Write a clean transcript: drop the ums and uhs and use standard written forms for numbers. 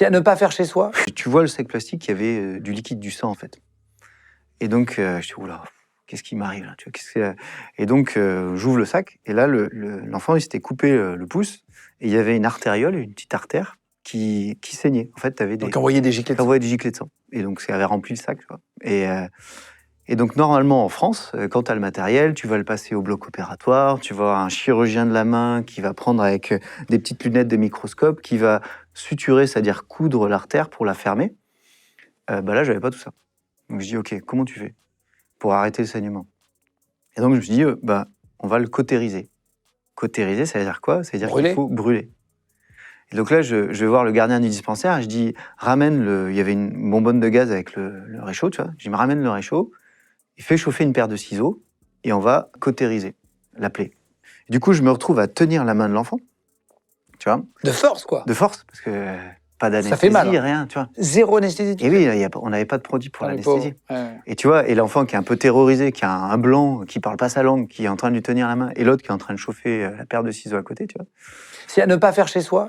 Si à ne pas faire chez soi. Tu vois le sac plastique, il y avait du liquide, du sang en fait. Et donc, je dis, oula, qu'est-ce qui m'arrive là, tu vois, Et donc, j'ouvre le sac, et là, l'enfant, il s'était coupé le pouce, et il y avait une artériole, une petite artère, qui saignait. En fait, t'avais Donc envoyer des giclées de sang. Envoyait des giclées de sang. Et donc, ça avait rempli le sac, tu vois. Et donc, normalement, en France, quand tu as le matériel, tu vas le passer au bloc opératoire, tu vas avoir un chirurgien de la main qui va prendre avec des petites lunettes de microscope, qui va suturer, c'est-à-dire coudre l'artère pour la fermer. Là, j'avais pas tout ça. Donc, je dis, OK, comment tu fais pour arrêter le saignement? Et donc, je me suis dit, on va le cautériser. Cautériser, ça veut dire quoi? Ça veut dire qu'il faut brûler. Et donc là, je vais voir le gardien du dispensaire, et je dis, il y avait une bonbonne de gaz avec le réchaud, tu vois. Je dis, me ramène le réchaud, il fait chauffer une paire de ciseaux, et on va cautériser la plaie. Et du coup, je me retrouve à tenir la main de l'enfant, tu vois. De force, quoi. De force, parce que pas d'anesthésie, ça fait mal, rien, tu vois. Zéro anesthésie. Et oui, on n'avait pas de produit pour l'anesthésie. Et tu vois, et l'enfant qui est un peu terrorisé, qui a un blanc, qui parle pas sa langue, qui est en train de lui tenir la main, et l'autre qui est en train de chauffer la paire de ciseaux à côté, tu vois. Si à ne pas faire chez soi.